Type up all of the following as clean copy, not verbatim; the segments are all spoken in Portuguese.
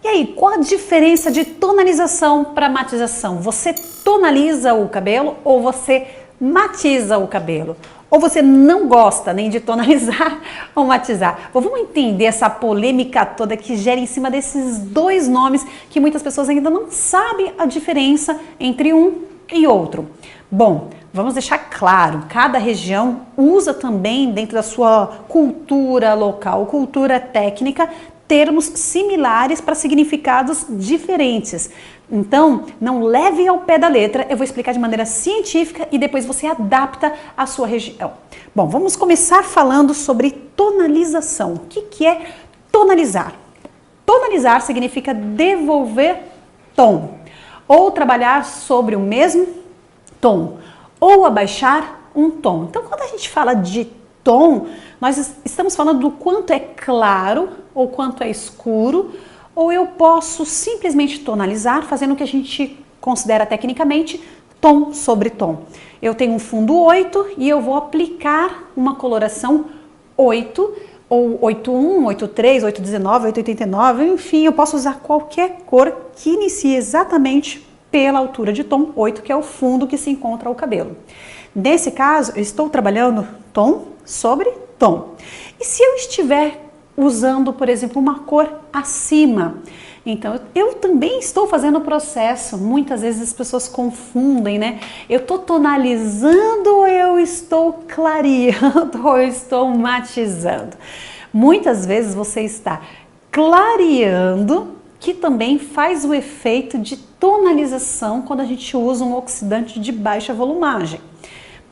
E aí, qual a diferença de tonalização para matização? Você tonaliza o cabelo ou você matiza o cabelo? Ou você não gosta nem de tonalizar ou matizar? Vamos entender essa polêmica toda que gera em cima desses dois nomes que muitas pessoas ainda não sabem a diferença entre um e outro. Bom, vamos deixar claro, cada região usa também dentro da sua cultura local, cultura técnica, termos similares para significados diferentes. Então, não leve ao pé da letra, eu vou explicar de maneira científica e depois você adapta à sua região. Bom, vamos começar falando sobre tonalização. O que é tonalizar? Tonalizar significa devolver tom, ou trabalhar sobre o mesmo tom, ou abaixar um tom. Então, quando a gente fala de tom, nós estamos falando do quanto é claro ou quanto é escuro, ou eu posso simplesmente tonalizar, fazendo o que a gente considera tecnicamente tom sobre tom. Eu tenho um fundo 8 e eu vou aplicar uma coloração 8, ou 81, 83, 819, 889, enfim, eu posso usar qualquer cor que inicie exatamente pela altura de tom 8, que é o fundo que se encontra o cabelo. Nesse caso, eu estou trabalhando tom sobre tom. E se eu estiver usando, por exemplo, uma cor acima, então eu também estou fazendo o processo. Muitas vezes as pessoas confundem, né? Eu estou tonalizando ou eu estou clareando ou eu estou matizando? Muitas vezes você está clareando, que também faz o efeito de tonalização quando a gente usa um oxidante de baixa volumagem.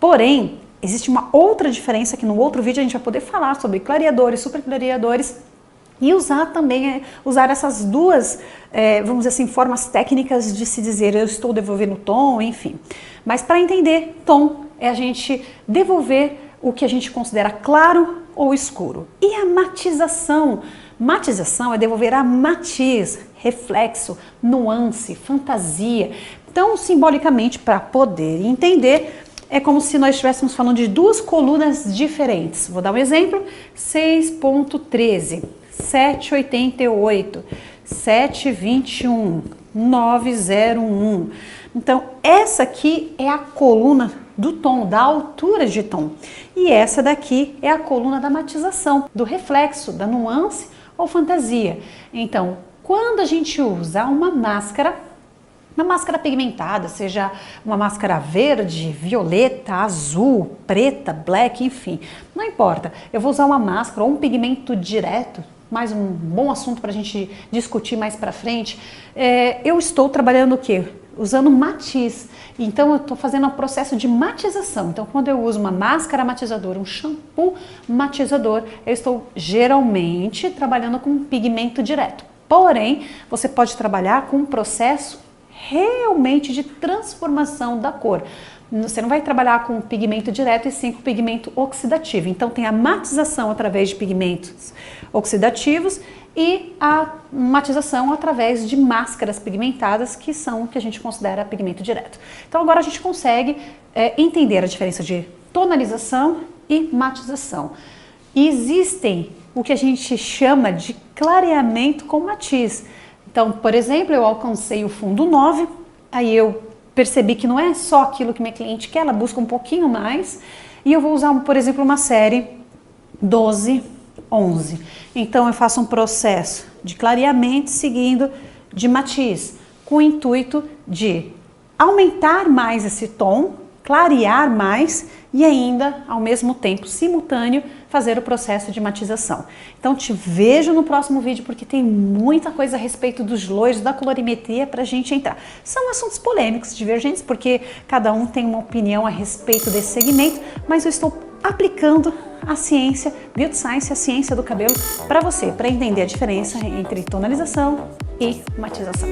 Porém, existe uma outra diferença que no outro vídeo a gente vai poder falar sobre clareadores, superclareadores e usar também, usar essas duas, vamos dizer assim, formas técnicas de se dizer eu estou devolvendo tom, enfim. Mas para entender, tom é a gente devolver o que a gente considera claro ou escuro. E a matização? Matização é devolver a matiz, reflexo, nuance, fantasia. Então, simbolicamente, para poder entender, é como se nós estivéssemos falando de duas colunas diferentes. Vou dar um exemplo: 6.13, 7.88, 7.21, 9.01. Então, essa aqui é a coluna do tom, da altura de tom. E essa daqui é a coluna da matização, do reflexo, da nuance ou fantasia. Então, quando a gente usa uma máscara pigmentada, seja uma máscara verde, violeta, azul, preta, black, enfim, não importa. Eu vou usar uma máscara ou um pigmento direto, mais um bom assunto para a gente discutir mais para frente. Eu estou trabalhando o quê? Usando matiz. Então eu estou fazendo um processo de matização. Então quando eu uso uma máscara matizadora, um shampoo matizador, eu estou geralmente trabalhando com um pigmento direto. Porém, você pode trabalhar com um processo realmente de transformação da cor. Você não vai trabalhar com pigmento direto e sim com pigmento oxidativo. Então tem a matização através de pigmentos oxidativos e a matização através de máscaras pigmentadas, que são o que a gente considera pigmento direto. Então agora a gente consegue entender a diferença de tonalização e matização. E existem o que a gente chama de clareamento com matiz. Então, por exemplo, eu alcancei o fundo 9, aí eu percebi que não é só aquilo que minha cliente quer, ela busca um pouquinho mais, e eu vou usar, por exemplo, uma série 12, 11. Então, eu faço um processo de clareamento seguindo de matiz, com o intuito de aumentar mais esse tom, clarear mais e ainda, ao mesmo tempo, simultâneo, fazer o processo de matização. Então te vejo no próximo vídeo porque tem muita coisa a respeito dos loiros, da colorimetria para a gente entrar. São assuntos polêmicos, divergentes, porque cada um tem uma opinião a respeito desse segmento, mas eu estou aplicando a ciência, Beauty Science, a ciência do cabelo para você, para entender a diferença entre tonalização e matização.